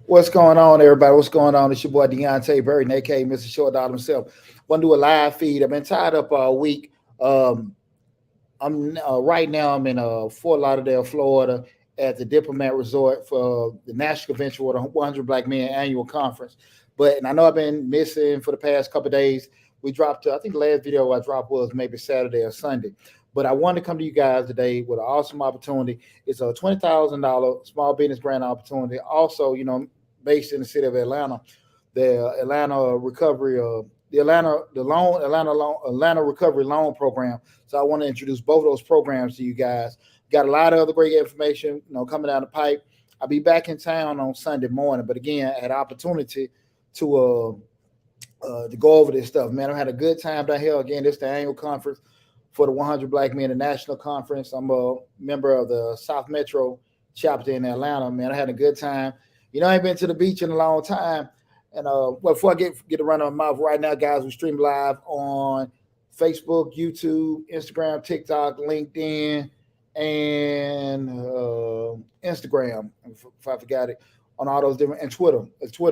What's going on, everybody? What's going on? It's your boy Deonte Burden, aka Mr. Short Dollar himself. Want to do a live feed. I've been tied up all week. Um, I'm right now. I'm in Fort Lauderdale, Florida, at the Diplomat Resort for the National Convention for the 100 Black Men Annual Conference. And I know I've been missing for the past couple of days. We dropped. I think the last video I dropped was maybe Saturday or Sunday. But I wanted to come to you guys today with an awesome opportunity. It's a $20,000 small business grant opportunity. Also, based in the city of Atlanta, the Atlanta Recovery, Atlanta Recovery Loan Program. So I want to introduce both of those programs to you guys. Got a lot of other great information, coming down the pipe. I'll be back in town on Sunday morning, but again, I had opportunity to go over this stuff. Man, I had a good time down here. Again, this is the annual conference for the 100 Black Men International Conference. I'm a member of the South Metro chapter in Atlanta. Man, I had a good time. I ain't been to the beach in a long time. And before I get to run on my mouth right now, guys, we stream live on Facebook, YouTube, Instagram, TikTok, LinkedIn, and Instagram, if I forgot it, on all those different, and Twitter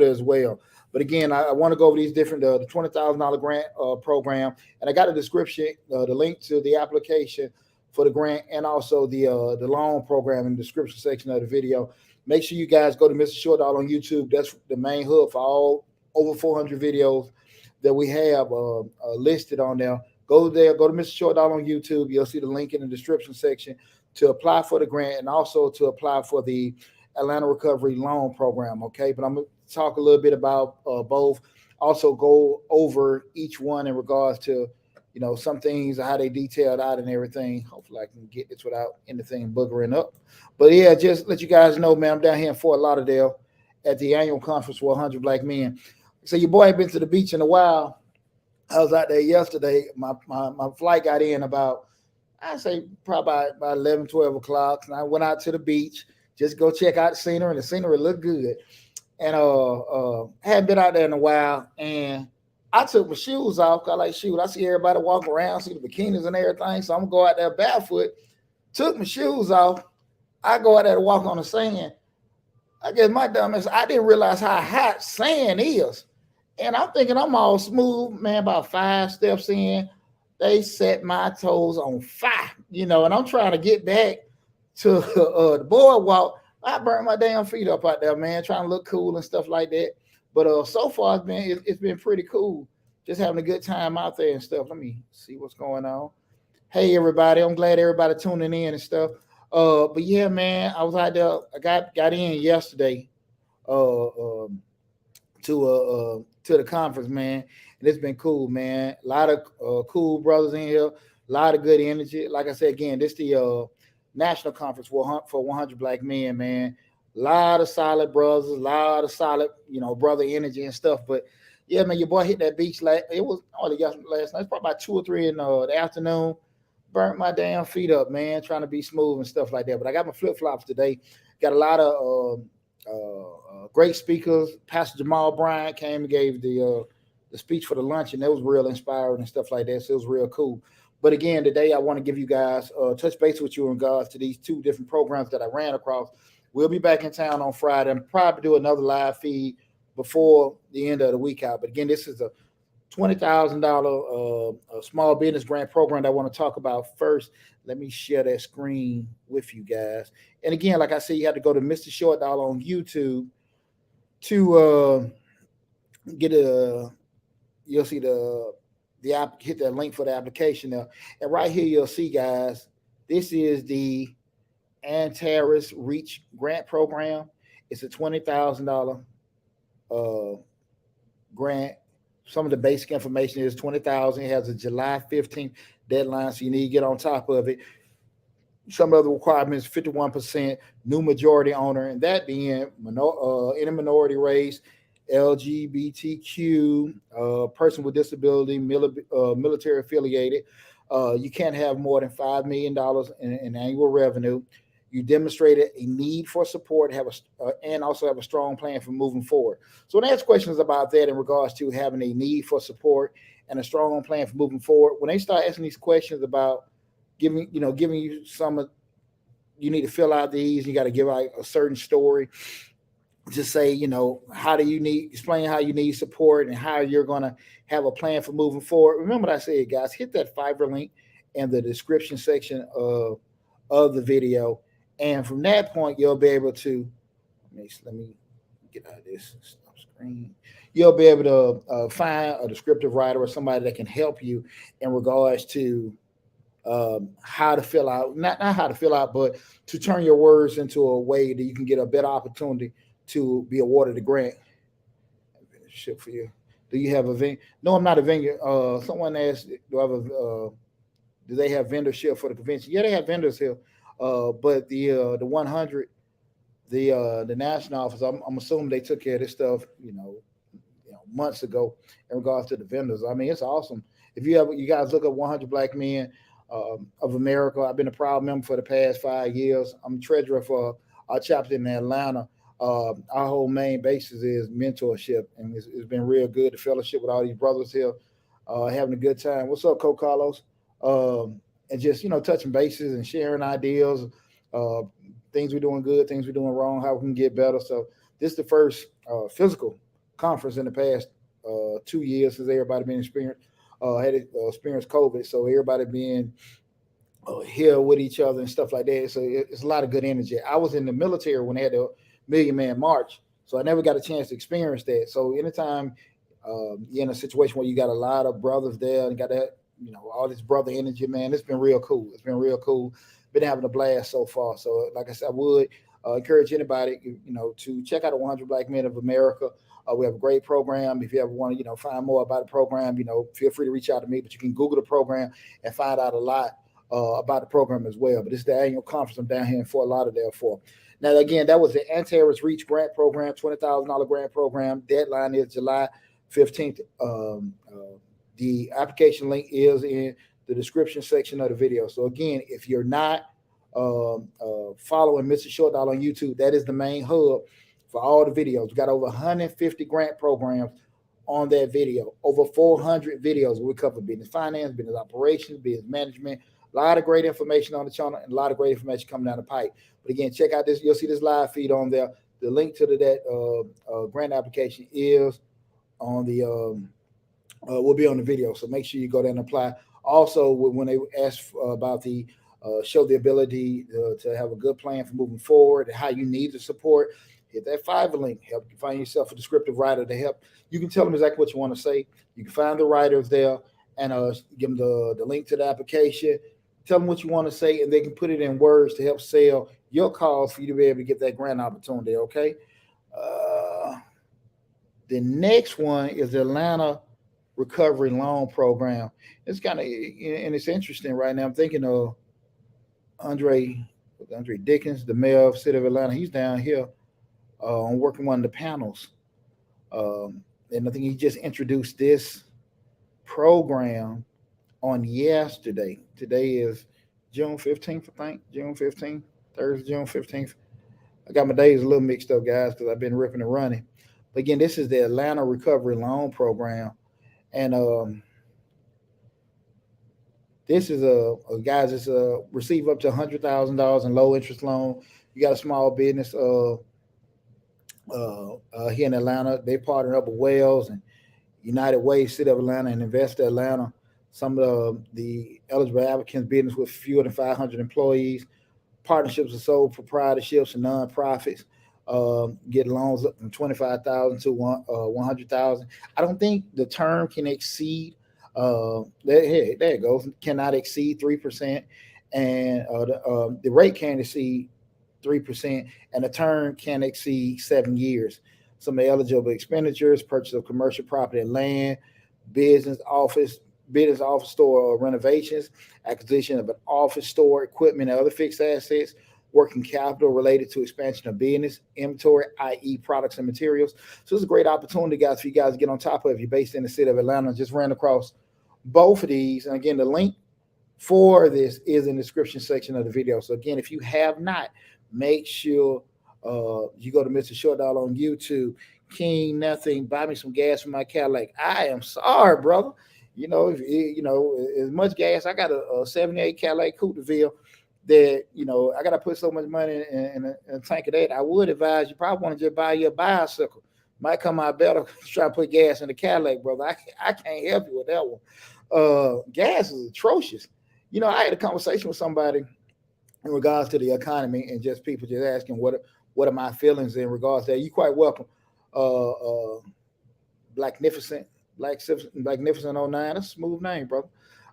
as well. But again, I want to go over these different, the $20,000 grant program, and I got a description, the link to the application for the grant, and also the loan program in the description section of the video. Make sure you guys go to Mr. Short Dollar on YouTube. That's the main hub for all over 400 videos that we have listed on there. Go there, go to Mr. Short Dollar on YouTube. You'll see the link in the description section to apply for the grant and also to apply for the Atlanta Recovery Loan Program. Okay, but I'm going to talk a little bit about both. Also go over each one in regards to some things, how they detailed out and everything. Hopefully I can get this without anything boogering up. But yeah, just let you guys know, man, I'm down here in Fort Lauderdale at the annual conference for 100 Black Men. So your boy ain't been to the beach in a while. I was out there yesterday. My flight got in about, I say probably about 11, 12 o'clock. And I went out to the beach, just go check out the scenery, and the scenery looked good. And hadn't been out there in a while. And I took my shoes off. I see everybody walking around, see the bikinis and everything. So I'm gonna go out there barefoot. Took my shoes off. I go out there to walk on the sand. I guess my dumbass, I didn't realize how hot sand is. And I'm thinking I'm all smooth, man. About 5 steps in, they set my toes on fire, and I'm trying to get back to the boardwalk. I burnt my damn feet up out there, man, trying to look cool and stuff like that. But so far it's been pretty cool. Just having a good time out there and stuff. Let me see what's going on. Hey everybody, I'm glad everybody tuning in and stuff. But yeah, man, I was out there. I got in yesterday to the conference, man, and it's been cool, man. A lot of cool brothers in here, a lot of good energy. Like I said again, this the national conference for 100 Black Men, man. A lot of solid brothers, a lot of solid, brother energy and stuff. But yeah, man, your boy hit that beach it was only last night. It's probably about 2 or 3 in the afternoon. Burnt my damn feet up, man, trying to be smooth and stuff like that. But I got my flip-flops today. Got a lot of great speakers. Pastor Jamal Bryant came and gave the speech for the lunch, and that was real inspiring and stuff like that. So it was real cool. But again, today I want to give you guys touch base with you in regards to these 2 different programs that I ran across. We'll be back in town on Friday and probably do another live feed before the end of the week out. But again, this is a $20,000 small business grant program that I want to talk about first. Let me share that screen with you guys. And again, like I said, you have to go to Mr. Short Dollar on YouTube to get you'll see the app, hit that link for the application there. And right here, you'll see, guys, this is the Antares Reach Grant Program. It's a $20,000 grant. Some of the basic information is $20,000. It has a July 15th deadline, so you need to get on top of it. Some of the requirements: 51% new majority owner, and that being any minority race, LGBTQ, person with disability, military affiliated. You can't have more than $5 million in annual revenue. You demonstrated a need for support, and also have a strong plan for moving forward. So when I ask questions about that in regards to having a need for support and a strong plan for moving forward, when they start asking these questions about giving you some, you need to fill out these. You got to give out a certain story. just say, how do you need, explain how you need support and how you're going to have a plan for moving forward. Remember what I said, guys, hit that Fiverr link in the description section of the video. And from that point, you'll be able to, let me get out of this screen. You'll be able to find a descriptive writer or somebody that can help you in regards to how to fill out, not how to fill out, but to turn your words into a way that you can get a better opportunity to be awarded a grant. Ship for you. Do you have a venue? No, I'm not a venue. Someone asked, do they have vendorship for the convention? Yeah, they have vendors here. But the 100, the national office, I'm assuming they took care of this stuff, months ago in regards to the vendors. I mean, it's awesome. If you guys look up 100 Black Men of America, I've been a proud member for the past 5 years. I'm treasurer for our chapter in Atlanta. Our whole main basis is mentorship, and it's been real good to fellowship with all these brothers here, having a good time. What's up, Coach Carlos? And just touching bases and sharing ideas, things we're doing good, things we're doing wrong, how we can get better. So this is the first physical conference in the past 2 years since everybody been experienced COVID. So everybody being here with each other and stuff like that. So it's a lot of good energy. I was in the military when they had the Million Man March, so I never got a chance to experience that. So anytime you're in a situation where you got a lot of brothers there and got that, all this brother energy, man, it's been real cool. It's been real cool. Been having a blast so far. So like I said, I would encourage anybody, to check out the 100 Black Men of America. We have a great program. If you ever want to, find more about the program, feel free to reach out to me. But you can Google the program and find out a lot about the program as well. But it's the annual conference I'm down here in Fort Lauderdale for. Now, again, that was the Antares Reach Grant Program, $20,000 grant program. Deadline is July 15th. The application link is in the description section of the video. So, again, if you're not following Mr. Short Dollar on YouTube, that is the main hub for all the videos. We got over 150 grant programs on that video, over 400 videos. We cover business finance, business operations, business management. A lot of great information on the channel and a lot of great information coming down the pipe. But again, check out this. You'll see this live feed on there. The link to that grant application is on the will be on the video. So make sure you go there and apply. Also, when they ask about the show the ability to have a good plan for moving forward and how you need the support, hit that Fiverr link. Help you find yourself a descriptive writer to help. You can tell them exactly what you want to say. You can find the writers there and give them the link to the application. Tell them what you want to say, and they can put it in words to help sell your cause for you to be able to get that grant opportunity, okay? The next one is the Atlanta Recovery Loan Program. It's kind of, and it's interesting right now. I'm thinking of Andre Dickens, the mayor of the city of Atlanta. He's down here on working one of the panels. And I think he just introduced this program on yesterday. Today is June 15th, I think. June 15th, Thursday, June 15th. I got my days a little mixed up, guys, because I've been ripping and running. But again, this is the Atlanta Recovery Loan Program. And this is guys, it's receive up to $100,000 in low interest loan. You got a small business here in Atlanta. They partner up with Wells and United Way, City of Atlanta, and Invest Atlanta. Some of the eligible applicants business with fewer than 500 employees, partnerships with sole proprietorships and nonprofits. Get loans up from $25,000 to $100,000. I don't think the term can exceed. There it goes. Cannot exceed 3%, and the rate can exceed 3%, and the term can exceed 7 years. Some eligible expenditures: purchase of commercial property and land, business office store renovations, acquisition of an office store equipment and other fixed assets, working capital related to expansion of business, inventory, i.e. products and materials. So it's a great opportunity, guys, for you guys to get on top of if you're based in the city of Atlanta. Just ran across both of these. And again, the link for this is in the description section of the video. So again, if you have not, make sure you go to Mr. Short Dollar on YouTube. King Nothing, buy me some gas for my Cadillac. I am sorry, brother. As much gas, I got a 78 Cadillac Coupe de Ville that, I got to put so much money in a tank of that, I would advise you probably want to just buy you a bicycle. Might come out better try to put gas in the Cadillac, brother. I can't help you with that one. Gas is atrocious. I had a conversation with somebody in regards to the economy and just people just asking what are my feelings in regards to that. You quite welcome. Blacknificent, Blacknificent 09. That's a smooth name, bro.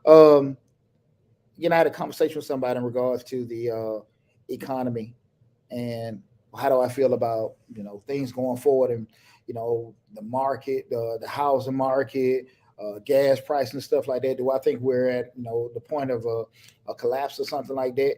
Um, I had a conversation with somebody in regards to the economy and how do I feel about things going forward and the market, the housing market, gas price and stuff like that. Do I think we're at the point of a collapse or something like that?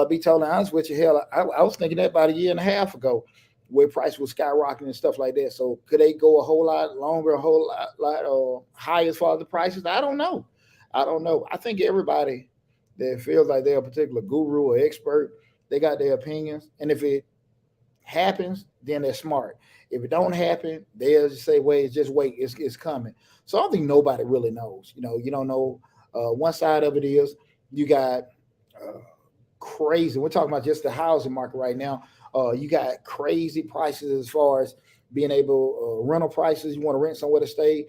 Be totally honest with you, hell, I was thinking that about a year and a half ago, where price was skyrocketing and stuff like that. So could they go a whole lot longer, a whole lot higher as far as the prices? I don't know. I think everybody that feels like they're a particular guru or expert, they got their opinions, and if it happens, then they're smart. If it don't happen, they'll just say, "Wait, just wait, it's coming." So I don't think nobody really knows. You don't know. One side of it is you got uh, crazy. We're talking about just the housing market right now. You got crazy prices as far as being able rental prices. You want to rent somewhere to stay.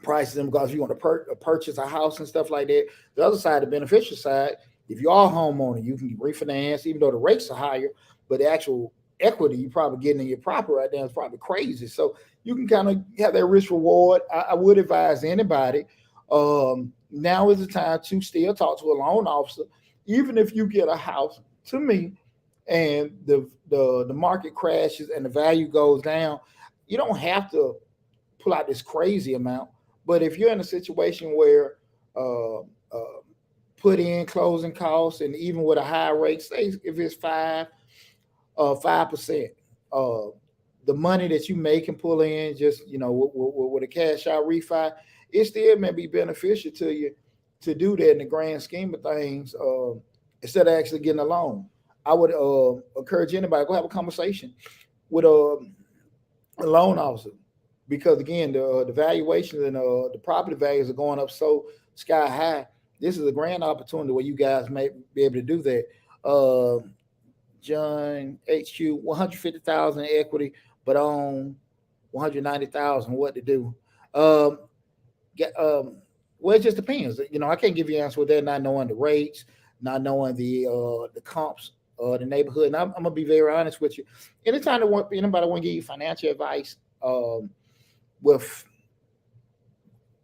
Prices in regards if you want to purchase a house and stuff like that. The other side, the beneficial side, if you are a homeowner, you can refinance, even though the rates are higher, but the actual equity you probably getting in your property right now is probably crazy. So you can kind of have that risk reward. I would advise anybody. Now is the time to still talk to a loan officer, even if you get a house. To me, and the market crashes and the value goes down, you don't have to pull out this crazy amount. But if you're in a situation where put in closing costs and even with a high rate, say if it's 5%, uh, the money that you make and pull in just with a cash out refi, it still may be beneficial to you to do that in the grand scheme of things, instead of actually getting a loan. I would encourage anybody go have a conversation with a loan officer, because again the valuations and the property values are going up so sky high. This is a grand opportunity where you guys may be able to do that. John HQ 150,000 equity, but on 190,000, what to do? Um, well, it just depends. I can't give you an answer with that, not knowing the rates, not knowing the comps, the neighborhood. And I'm gonna be very honest with you. Anytime anybody want to give you financial advice, with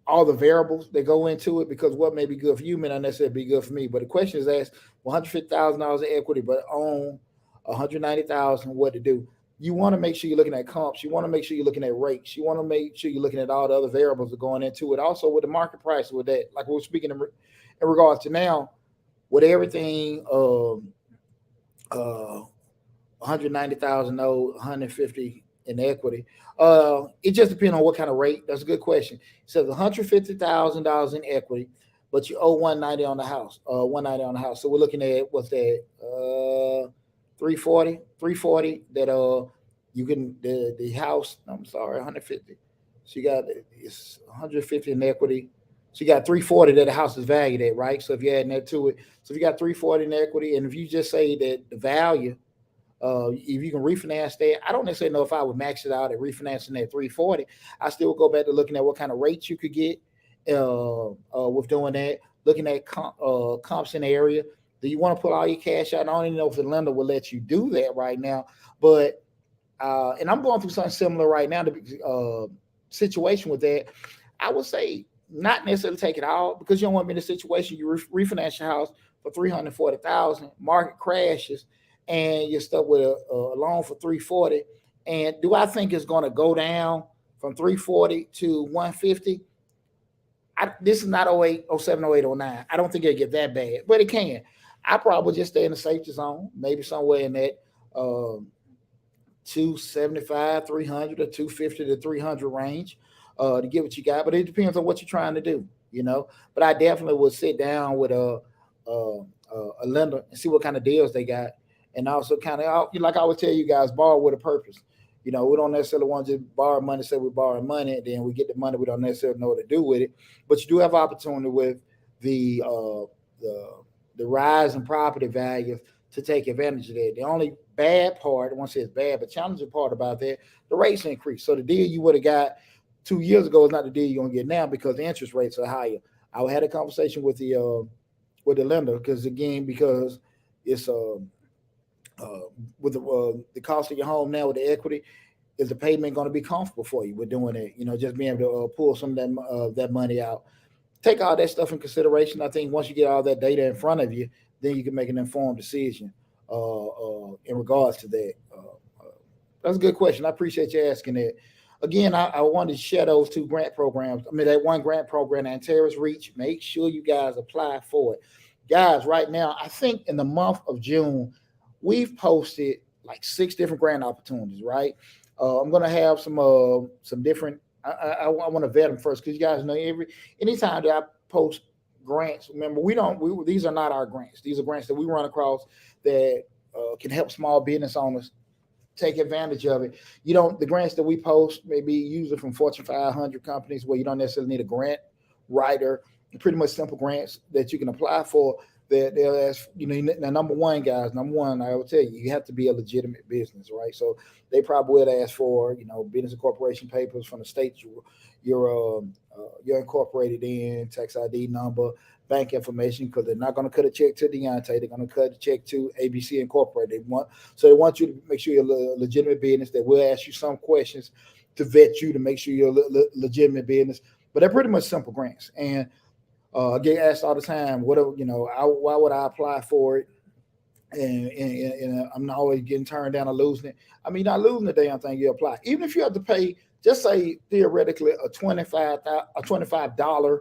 all the variables that go into it, because what may be good for you may not necessarily be good for me. But the question is asked: $150,000 in equity, but on 190,000, what to do? You want to make sure you're looking at comps. You want to make sure you're looking at rates. You want to make sure you're looking at all the other variables that are going into it. Also, with the market price, with that, like we're speaking in regards to now, with everything, 190,000 owed, 150 in equity. It just depends on what kind of rate. That's a good question. It says $150,000 in equity, but you owe 190 on the house. 190 on the house. So we're looking at what's that? 340 that you can the house. I'm sorry, 150. So you got it's 150 in equity. So you got 340 that the house is valued at, right? So if you're adding that to it, so if you got 340 in equity, and if you just say that the value, if you can refinance that, I don't necessarily know if I would max it out at refinancing that 340. I still go back to looking at what kind of rates you could get with doing that. Looking at comps in the area. Do you want to put all your cash out? I don't even know if the lender will let you do that right now, but and I'm going through something similar right now. The situation with that, I would say not necessarily take it all, because you don't want to be in a situation you refinance your house for 340,000, market crashes, and you're stuck with a loan for 340. And do I think it's going to go down from 340 to 150? This is not 08, 07, 08, 09. I don't think it'll get that bad, but it can. I probably just stay in the safety zone, maybe somewhere in that 275, 300, or 250 to 300 range, to get what you got. But it depends on what you're trying to do, But I definitely would sit down with a lender and see what kind of deals they got, and also kind of, like I would tell you guys, borrow with a purpose. We don't necessarily want to just borrow money, say we're borrowing money, and then we get the money, we don't necessarily know what to do with it. But you do have opportunity with the the rise in property values to take advantage of that. The only bad part, I won't say it's bad, but challenging part about that, the rates increase. So the deal you would have got 2 years ago is not the deal you're gonna get now because the interest rates are higher. I had a conversation with the lender because it's with the cost of your home now with the equity, is the payment going to be comfortable for you with doing it? Just being able to pull some of that money out. Take all that stuff in consideration. I think once you get all that data in front of you, then you can make an informed decision in regards to that. That's a good question. I appreciate you asking that. Again, I wanted to share those two grant programs. I mean, that one grant program, Antares Reach. Make sure you guys apply for it. Guys, right now, I think in the month of June, we've posted like 6 different grant opportunities, right? I'm going to have some different, I want to vet them first because you guys know anytime that I post grants, remember, these are not our grants. These are grants that we run across that can help small business owners take advantage of it. The grants that we post may be usually from Fortune 500 companies where you don't necessarily need a grant writer. Pretty much simple grants that you can apply for. That they'll ask, now, number one, I will tell you, you have to be a legitimate business, right? So they probably would ask for, business and corporation papers from the state you're incorporated in, tax ID number, bank information, because they're not going to cut a check to Deonte. They're going to cut a check to ABC Incorporated. They want you to make sure you're a legitimate business. They will ask you some questions to vet you to make sure you're a legitimate business. But they're pretty much simple grants. And I get asked all the time, why would I apply for it? And I'm not always getting turned down or losing it. I mean, not losing the damn thing you apply. Even if you have to pay, just say theoretically, a $25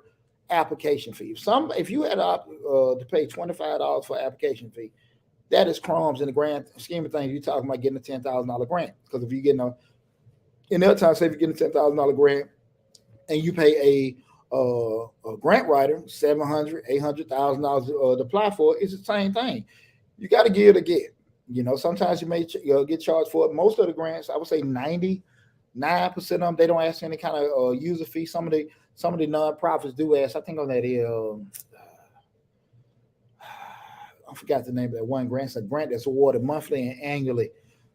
application fee. If you had to pay $25 for application fee, that is crumbs in the grand scheme of things. You're talking about getting a $10,000 grant. Because if you're getting in the other time, say if you're getting a $10,000 grant and you pay a grant writer $700,000, $800,000 to apply for, it's the same thing. You got to give to get. Sometimes you may get charged for it. Most of the grants, I would say 99% of them, they don't ask any kind of user fee. Some of the nonprofits do ask. I think on that I forgot the name of that one grant. It's a grant that's awarded monthly and annually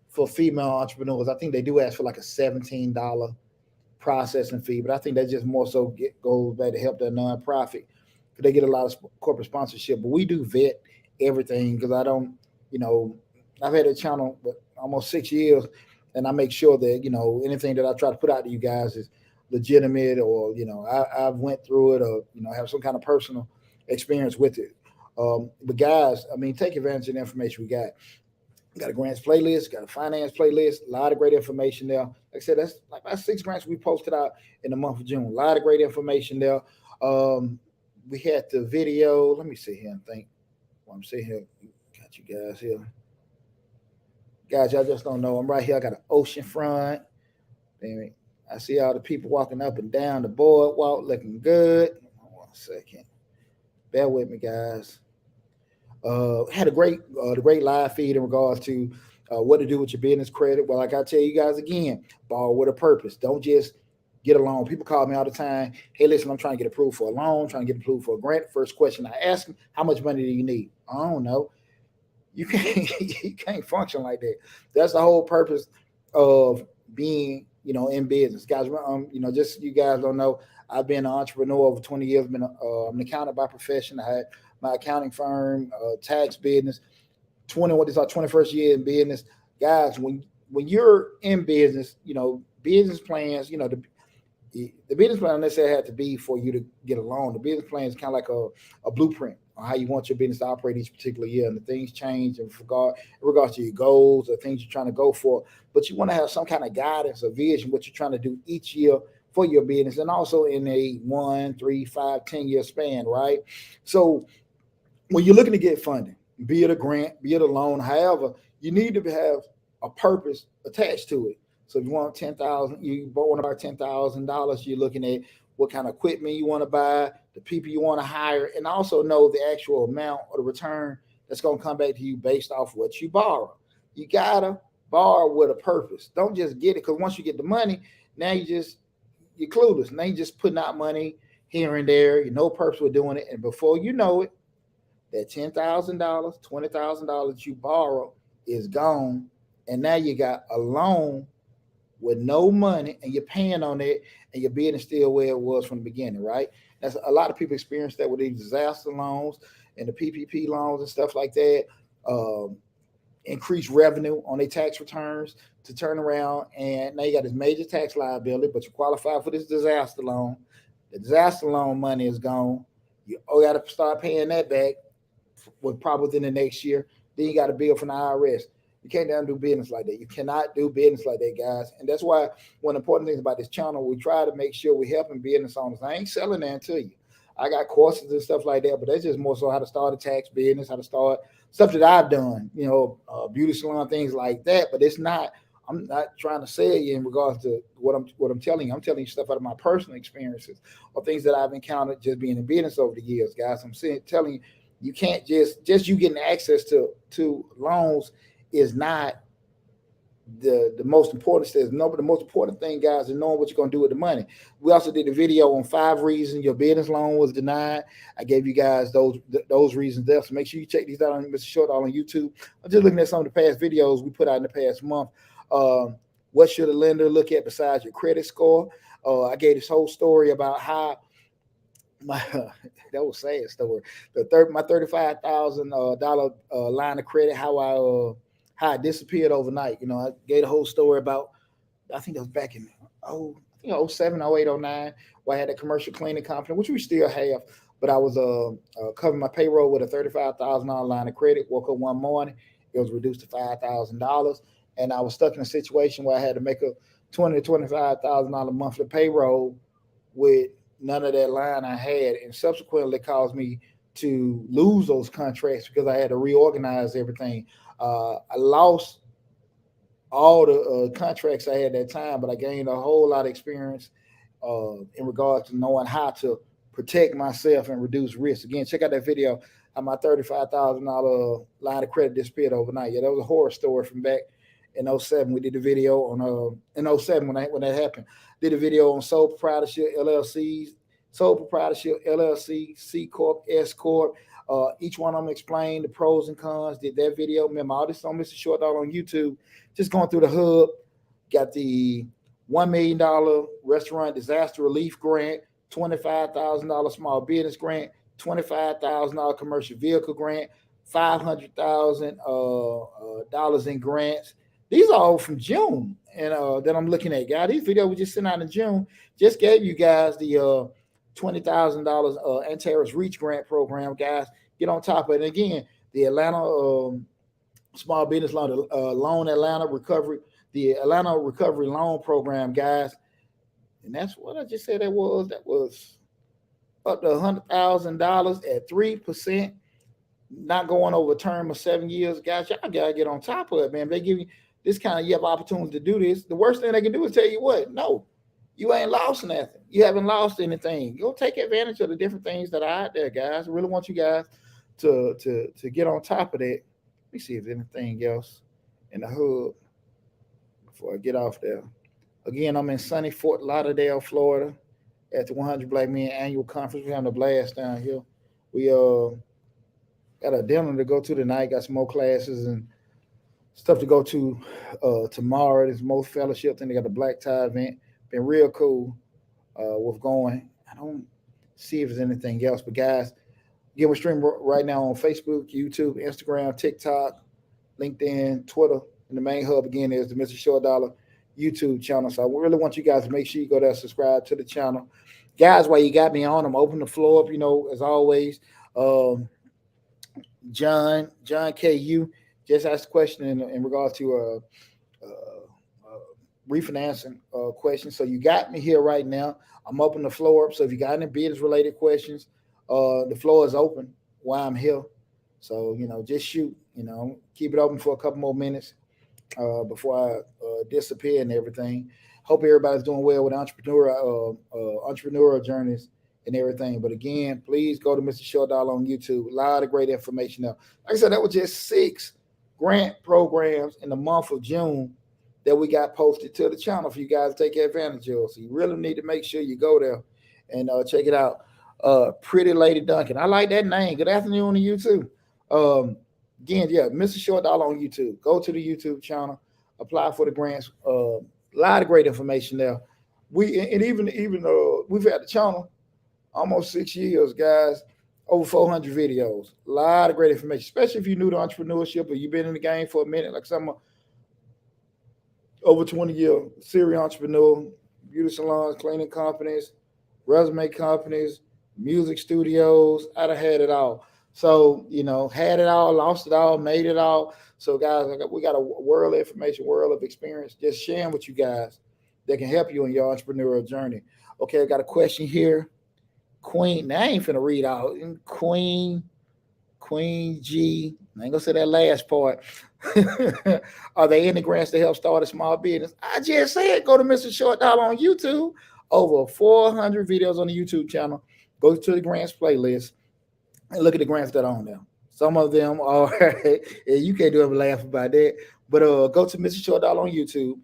for female entrepreneurs. I think they do ask for like a $17 processing fee, but I think that just more so goes back to help their nonprofit because they get a lot of corporate sponsorship. But we do vet everything because I don't, I've had a channel for almost 6 years, and I make sure that anything that I try to put out to you guys is legitimate, or I've went through it, or have some kind of personal experience with it. But guys, I mean, take advantage of the information we got. Got a grants playlist, got a finance playlist, a lot of great information there. Like I said, that's like about 6 grants we posted out in the month of June. A lot of great information there. We had the video. Let me sit here and think. While I'm sitting here, got you guys here. Guys, y'all just don't know. I'm right here. I got an ocean front. Anyway, I see all the people walking up and down the boardwalk looking good. 1 second. Bear with me, guys. Had the great live feed in regards to what to do with your business credit. Well, like I tell you guys again, borrow with a purpose. Don't just get a loan. People call me all the time. Hey, listen, I'm trying to get approved for a loan, trying to get approved for a grant. First question I ask them, how much money do you need? I don't know. You can't function like that. That's the whole purpose of being, in business. Guys, just so you guys don't know, I've been an entrepreneur over 20 years. I'm an accountant by profession. I had my accounting firm, tax business. This is our 21st year in business. Guys, when you're in business, business plans, the business plan necessarily had to be for you to get a loan. The business plan is kind of like a blueprint on how you want your business to operate each particular year. And the things change in regards to your goals or things you're trying to go for. But you want to have some kind of guidance or vision, what you're trying to do each year for your business, and also in a 1, 3, 5, 10-year span, right? So when you're looking to get funding, be it a grant, be it a loan, however, you need to have a purpose attached to it. So if you want $10,000, you want to buy $10,000, you're looking at what kind of equipment you want to buy, the people you want to hire, and also know the actual amount or the return that's going to come back to you based off what you borrow. You got to borrow with a purpose. Don't just get it, because once you get the money, now you're clueless. Now you're just putting out money here and there. You know purpose with doing it. And before you know it, that $10,000, $20,000 you borrow is gone, and now you got a loan with no money, and you're paying on it, and your business still where it was from the beginning, right? That's a lot of people experience that with these disaster loans and the PPP loans and stuff like that. Um, Increase revenue on their tax returns to turn around, and now you got this major tax liability, but you qualify for this disaster loan. The disaster loan money is gone. You got to start paying that back with probably within the next year. Then you got a bill from the IRS. You can't down do business like that. You cannot do business like that, guys. And that's why one of the important things about this channel, we try to make sure we're helping business owners. I ain't selling that to you. I got courses and stuff like that, but that's just more so how to start a tax business, how to start stuff that I've done, beauty salon, things like that. But it's not, I'm not trying to sell you in regards to what I'm telling you. I'm telling you stuff out of my personal experiences or things that I've encountered just being in business over the years, guys. I'm telling you, you can't just you getting access to loans is not the most important step. No, but the most important thing, guys, is knowing what you're going to do with the money. We also did a video on 5 reasons your business loan was denied. I gave you guys those reasons there. So make sure you check these out on Mr. Short on YouTube. I'm just looking at some of the past videos we put out in the past month. What should a lender look at besides your credit score? I gave this whole story about how that was a sad story. My $35,000 line of credit, how I disappeared overnight. I gave the whole story about, I think it was back in 07, 08, 09, where I had a commercial cleaning company, which we still have, but I was covering my payroll with a $35,000 line of credit. Woke up one morning, it was reduced to $5,000, and I was stuck in a situation where I had to make a $20,000 to $25,000 monthly payroll with none of that line I had, and subsequently caused me to lose those contracts because I had to reorganize everything. I lost all the contracts I had at that time, but I gained a whole lot of experience in regards to knowing how to protect myself and reduce risk. Again, check out that video how my $35,000 line of credit disappeared overnight. Yeah, that was a horror story from back in 07. We did the video on in 07 when that happened. Did a video on sole proprietorship LLCs, sole proprietorship LLC, C Corp, S Corp. Each one of them explained the pros and cons. Did that video. Remember, all this on Mr. Short on YouTube. Just going through the hub. Got the $1 million restaurant disaster relief grant, $25,000 small business grant, $25,000 commercial vehicle grant, $500,000 in grants. These are all from June, and that I'm looking at, guys. These videos we just sent out in June. Just gave you guys the $20,000 Antares Reach Grant Program, guys. Get on top of it. And again, the Atlanta Small Business Loan Atlanta Recovery, the Atlanta Recovery Loan Program, guys. And that's what I just said that was. That was up to $100,000 at 3%, not going over a term of 7 years. Guys, y'all gotta get on top of it, man. They give you this kind of, you have opportunity to do this. The worst thing they can do is tell you what? No, you ain't lost nothing. You haven't lost anything. You'll take advantage of the different things that are out there, guys. I really want you guys to get on top of that. Let me see if there's anything else in the hub before I get off there. Again, I'm in sunny Fort Lauderdale, Florida, at the 100 Black Men Annual Conference. We're having a blast down here. We got a dinner to go to tonight. Got some more classes and stuff to go to tomorrow. There's more fellowship. Then they got the black tie event. Been real cool with going. I don't see if there's anything else, but guys, again, we're streaming right now on Facebook, YouTube, Instagram, TikTok, LinkedIn, Twitter, and the main hub again is the Mr. Short Dollar YouTube channel. So I really want you guys to make sure you go there, subscribe to the channel, guys. While you got me on, I'm opening the floor up. As always, John KU just asked a question in regards to refinancing questions. So you got me here right now. I'm opening the floor up. So if you got any business related questions, the floor is open while I'm here. So, just shoot, keep it open for a couple more minutes before I disappear and everything. Hope everybody's doing well with entrepreneurial journeys and everything. But again, please go to Mr. Short Dollar on YouTube. A lot of great information there. Like I said, that was just 6 grant programs in the month of June that we got posted to the channel for you guys to take advantage of. So you really need to make sure you go there and check it out. Pretty Lady Duncan. I like that name. Good afternoon to you too. Again, yeah, Mr. Short Dollar on YouTube. Go to the YouTube channel, apply for the grants. A lot of great information there. We we've had the channel almost 6 years, guys. Over 400 videos. A lot of great information, especially if you're new to entrepreneurship or you've been in the game for a minute, like some over 20-year serial entrepreneur, beauty salons, cleaning companies, resume companies, music studios. I'd have had it all. So, had it all, lost it all, made it all. So, guys, we got a world of information, world of experience, just sharing with you guys that can help you in your entrepreneurial journey. Okay, I got a question here. Queen, now I ain't finna read out. Queen G. I ain't gonna say that last part. Are they in the grants to help start a small business? I just said go to Mr. Short Dollar on YouTube. Over 400 videos on the YouTube channel. Go to the grants playlist and look at the grants that are on there. Some of them are, you can't do ever laugh about that. But go to Mr. Short Dollar on YouTube.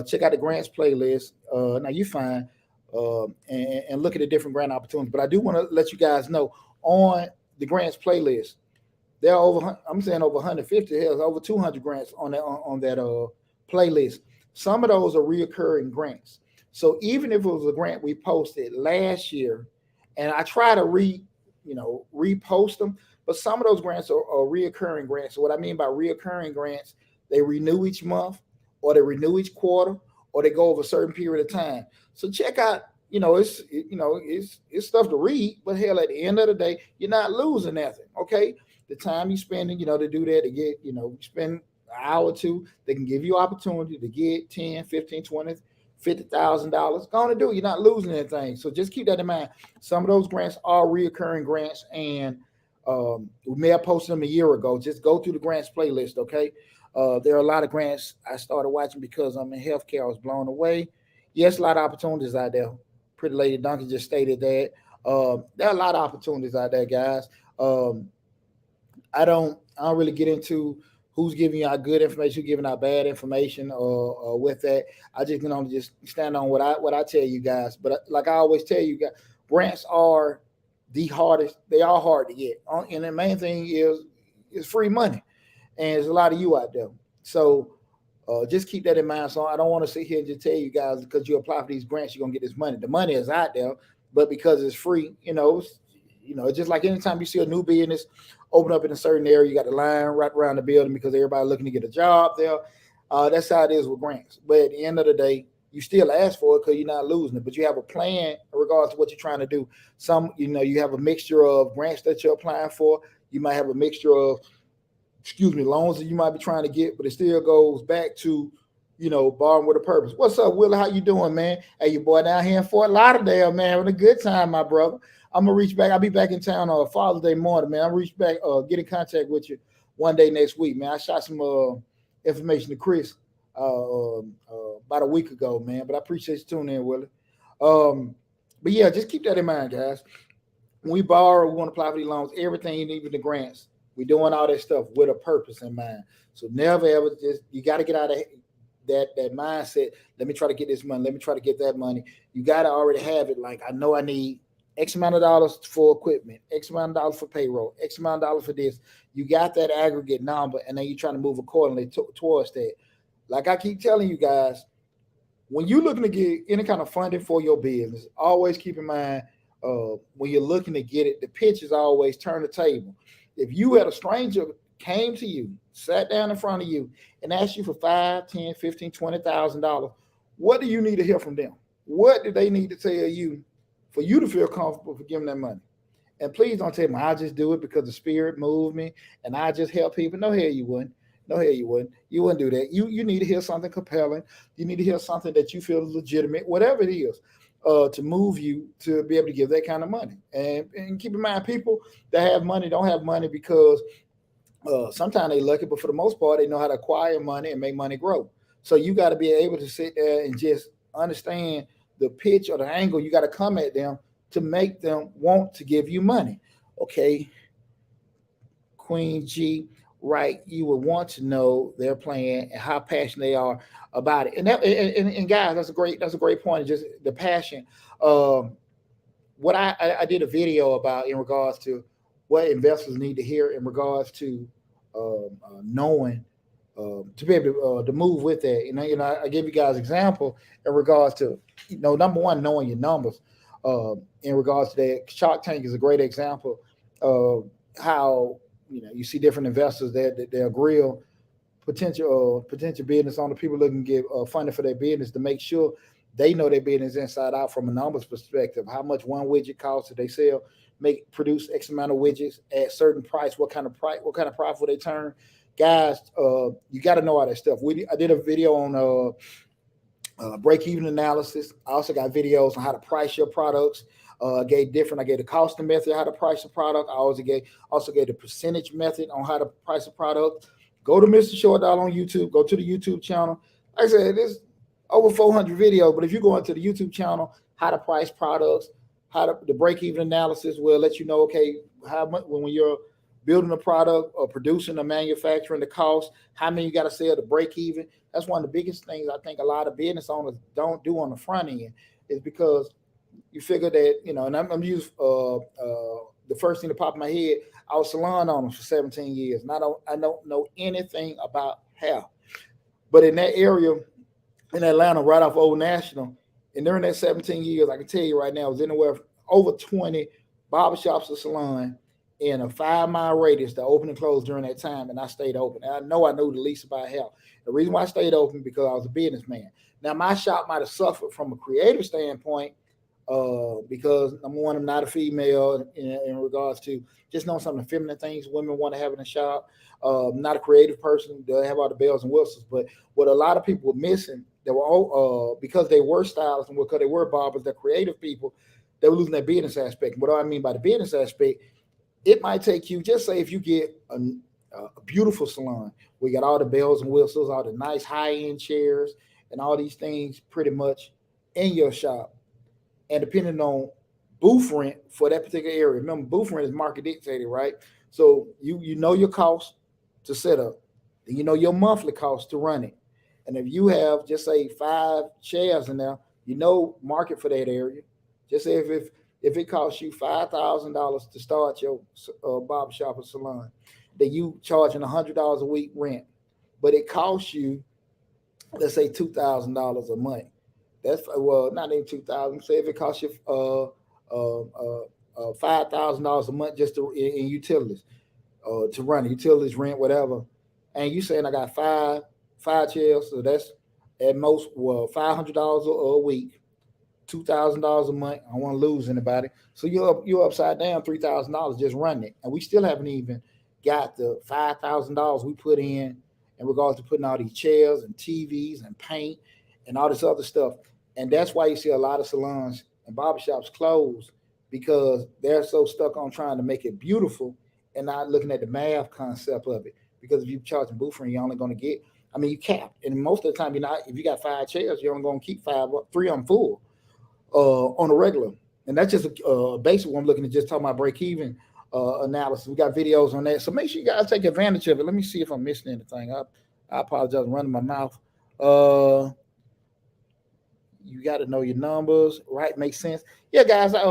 Check out the grants playlist. Now you find and look at the different grant opportunities. But I do want to let you guys know on the grants playlist, there are I'm saying over 150, hell, over 200 grants on that playlist. Some of those are reoccurring grants. So even if it was a grant we posted last year, and I try to repost them, but some of those grants are reoccurring grants. So what I mean by reoccurring grants, they renew each month, or they renew each quarter, or they go over a certain period of time. So check out, it's stuff to read, but hell, at the end of the day, you're not losing nothing. Okay, the time you spending, to do that, to get, spend an hour or two, they can give you opportunity to get 10, 15, 20, $50,000. Going to do it. You're not losing anything. So just keep that in mind. Some of those grants are reoccurring grants, and we may have posted them a year ago. Just go through the grants playlist, okay? There are a lot of grants I started watching because I'm in healthcare. I was blown away. Yes, a lot of opportunities out there. Pretty Lady Duncan just stated that. There are a lot of opportunities out there, guys. I don't really get into who's giving you good information, who's giving out bad information, or with that. I just can only just stand on what I tell you guys. But like I always tell you guys, grants are the hardest. They are hard to get. And the main thing is free money, and there's a lot of you out there. So just keep that in mind. So I don't want to sit here and just tell you guys because you apply for these grants, you're gonna get this money. The money is out there, but because it's free, it's just like anytime you see a new business open up in a certain area, you got the line right around the building because everybody looking to get a job there. That's how it is with grants. But at the end of the day, you still ask for it because you're not losing it. But you have a plan in regards to what you're trying to do. Some, you have a mixture of grants that you're applying for. You might have a mixture of, loans that you might be trying to get, but it still goes back to, borrowing with a purpose. What's up, Willie? How you doing, man? Hey, your boy down here in Fort Lauderdale, man, having a good time, my brother. I'm gonna reach back. I'll be back in town on Father's Day morning, man. I'll reach back, get in contact with you one day next week, man. I shot some information to Chris about a week ago, man. But I appreciate you tuning in, Willie. But yeah, just keep that in mind, guys. When we borrow, we want to apply for these loans, everything, even the grants. We're doing all that stuff with a purpose in mind. So never ever you got to get out of that mindset. Let me try to get this money. Let me try to get that money. You got to already have it. Like, I know I need X amount of dollars for equipment, X amount of dollars for payroll, X amount of dollars for this. You got that aggregate number, and then you're trying to move accordingly towards that. Like I keep telling you guys, when you're looking to get any kind of funding for your business, always keep in mind when you're looking to get it, the pitch is always turn the table. If you had a stranger came to you, sat down in front of you, and asked you for $5, $10, $15, $20,000, what do you need to hear from them? What do they need to tell you for you to feel comfortable for giving them money? And please don't tell me I just do it because the spirit moved me and I just help people. No, hell you wouldn't. No, hell you wouldn't. You wouldn't do that. You need to hear something compelling. You need to hear something that you feel is legitimate, whatever it is, to move you to be able to give that kind of money. And keep in mind, people that have money don't have money because sometimes they're lucky, but for the most part, they know how to acquire money and make money grow. So you got to be able to sit there and just understand the pitch or the angle you got to come at them to make them want to give you money. Okay, Queen G, right? You would want to know their plan and how passionate they are about it. And guys, that's a great point. Just the passion. When what I did a video about in regards to what investors need to hear in regards to knowing to be able to move with that. I give you guys example in regards to number one, knowing your numbers. In regards to that, Shark Tank is a great example of how you see different investors that they'll grill potential business owner, people looking to get funding for their business to make sure they know their business inside out from a numbers perspective. How much one widget costs if they sell, produce X amount of widgets at certain price, what kind of profit they turn. Guys, you got to know all that stuff. I did a video on break-even analysis. I also got videos on how to price your products. I gave the costing method, how to price a product. I also gave the percentage method on how to price a product. Go to Mr. Short Dollar on YouTube. Go to the YouTube channel. Like I said, there's over 400 videos, but if you go into the YouTube channel, how to price products, the break-even analysis will let you know, okay, how much when you're building a product or producing or manufacturing, the cost, how many you got to sell to break even. That's one of the biggest things I think a lot of business owners don't do on the front end, is because you figure that, and I'm used the first thing that popped in my head, I was salon owner for 17 years, and I don't know anything about hair. But in that area, in Atlanta, right off Old National, and during that 17 years, I can tell you right now, it was anywhere over 20 barbershops or salon in a 5-mile radius that opened and closed during that time, and I stayed open. And I knew the least about hair. The reason why I stayed open because I was a businessman. Now, my shop might have suffered from a creative standpoint because number one, I'm not a female in regards to just knowing some of the feminine things women want to have in the shop. I'm not a creative person. They have all the bells and whistles. But what a lot of people were missing, they were because they were stylists and because they were barbers, they're creative people, they were losing their business aspect. What do I mean by the business aspect? It might take you, just say if you get a beautiful salon, we got all the bells and whistles, all the nice high-end chairs, and all these things pretty much in your shop. And depending on booth rent for that particular area, remember booth rent is market dictated, right? So you know your cost to set up, then you know your monthly cost to run it. And if you have just say 5 chairs in there, market for that area. Just say if it costs you $5,000 to start your barbershop or salon, then you charging $100 a week rent, but it costs you, let's say $2,000 a month. That's not even 2,000. Say if it costs you $5,000 a month just in utilities, to run utilities, rent, whatever, and you saying I got five chairs, so that's at most $500 a week, $2,000 a month. I don't want to lose anybody, so you're upside down $3,000 just running it, and we still haven't even got the $5,000 we put in regards to putting all these chairs and TVs and paint and all this other stuff. And that's why you see a lot of salons and barbershops close, because they're so stuck on trying to make it beautiful and not looking at the math concept of it. Because if you're charging booth rent, you're only going to get, you cap. And most of the time, if you got 5 chairs, you're only going to keep 3 of them full on a regular. And that's just a basic one. I'm looking at just talking about break-even analysis. We got videos on that. So make sure you guys take advantage of it. Let me see if I'm missing anything. I apologize, I'm running my mouth. You got to know your numbers, right? Makes sense. Yeah, guys. I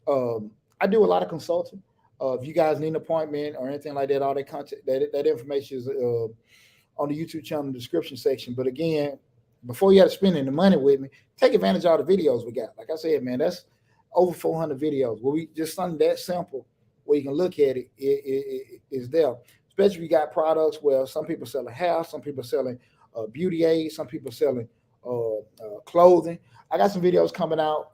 do a lot of consulting. If you guys need an appointment or anything like that, all that content, that information is on the YouTube channel description section. But again, before you have to spend any money with me, take advantage of all the videos we got. Like I said, man, that's over 400 videos. Where we just something that simple where you can look at it is there. Especially if you got products where some people selling hair, some people selling beauty aids, some people selling clothing. I got some videos coming out.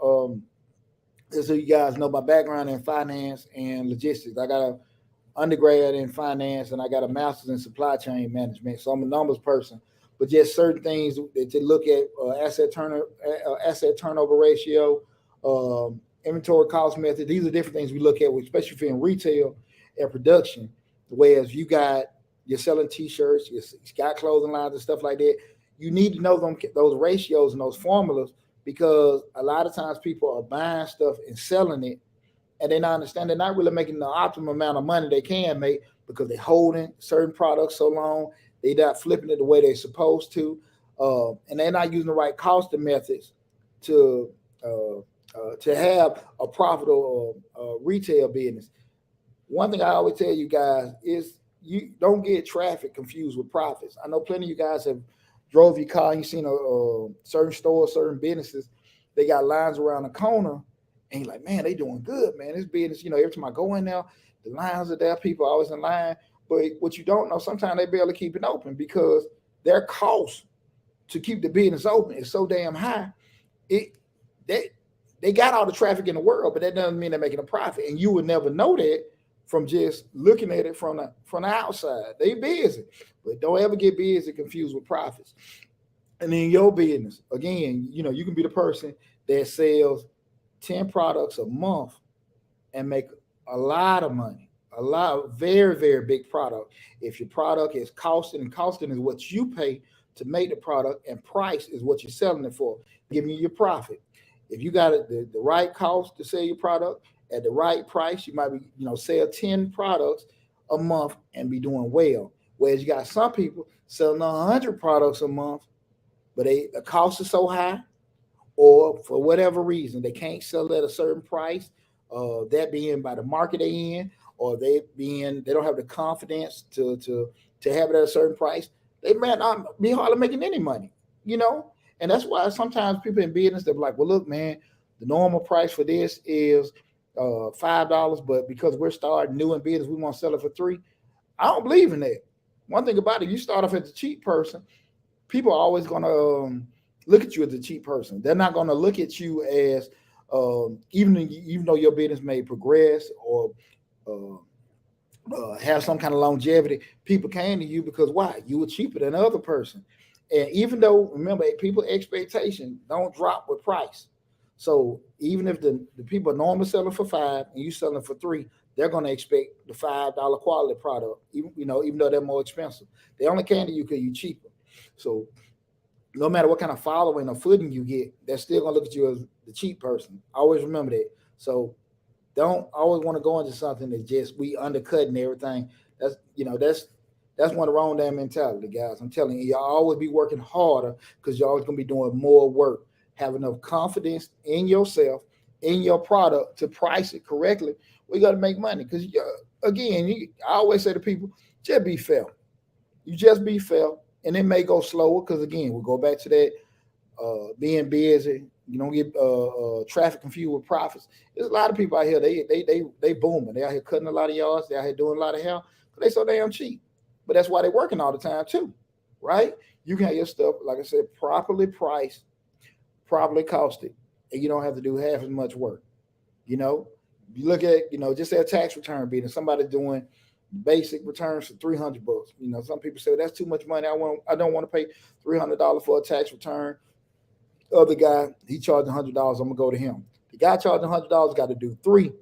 So you guys know my background in finance and logistics. I got an undergrad in finance and I got a master's in supply chain management. So I'm a numbers person, but just certain things to look at: asset turnover ratio, inventory cost method. These are different things we look at, especially if you're in retail and production. Whereas you're selling T-shirts, you got clothing lines and stuff like that. You need to know those ratios and those formulas, because a lot of times people are buying stuff and selling it, and they not understand they're not really making the optimum amount of money they can make because they're holding certain products so long, they're not flipping it the way they're supposed to, and they're not using the right costing methods to to have a profitable retail business. One thing I always tell you guys is you don't get traffic confused with profits. I know plenty of you guys have drove your car and you've seen a certain stores, certain businesses, they got lines around the corner, and you're like, man, they doing good, man. This business, every time I go in there, the lines are there, people are always in line. But what you don't know, sometimes they barely keep it open because their cost to keep the business open is so damn high. It they they got all the traffic in the world, but that doesn't mean they're making a profit. And you would never know that from just looking at it from the outside. They busy, but don't ever get busy confused with profits. And in your business, again, you can be the person that sells 10 products a month and make a lot of money, a lot, very, very big product. If your product is costing, and costing is what you pay to make the product, and price is what you're selling it for, giving you your profit. If you got the right cost to sell your product at the right price, you might be, sell 10 products a month and be doing well. Whereas you got some people selling 100 products a month, but the cost is so high, or for whatever reason, they can't sell at a certain price, that being by the market they in, or they don't have the confidence to have it at a certain price, they might not be hardly making any money, you know? And that's why sometimes people in business, they're like, well, look, man, the normal price for this is $5, but because we're starting new in business, we want to sell it for $3. I don't believe in that. One thing about it, you start off as a cheap person, people are always going to look at you as a cheap person. They're not going to look at you as, even though your business may progress or have some kind of longevity, people came to you because why? You were cheaper than the other person. And even though, remember, people's expectation don't drop with price. So even if the people are normally selling for $5 and you selling for $3, they're going to expect the $5 quality product, even though they're more expensive. They only came to you because you're cheaper. So no matter what kind of following or footing you get, they're still going to look at you as the cheap person. Always remember that. So don't always want to go into something that just we undercutting everything. That's one of the wrong damn mentality, guys. I'm telling you, y'all always be working harder because you're always going to be doing more work. Have enough confidence in yourself, in your product to price it correctly. We got to make money because, again, I always say to people, just be fair. You just be fair, and it may go slower because, again, we'll go back to that being busy. You don't get traffic confused with profits. There's a lot of people out here, they booming. They out here cutting a lot of yards. They out here doing a lot of hair. They so damn cheap. But that's why they're working all the time too, right? You can have your stuff, like I said, properly priced, properly costed, and you don't have to do half as much work. You look at, just say a tax return being somebody doing basic returns for $300. Some people say that's too much money. I don't want to pay $300 for a tax return. Other guy, he charged $100. I'm gonna go to him. The guy charging $100 got to do 3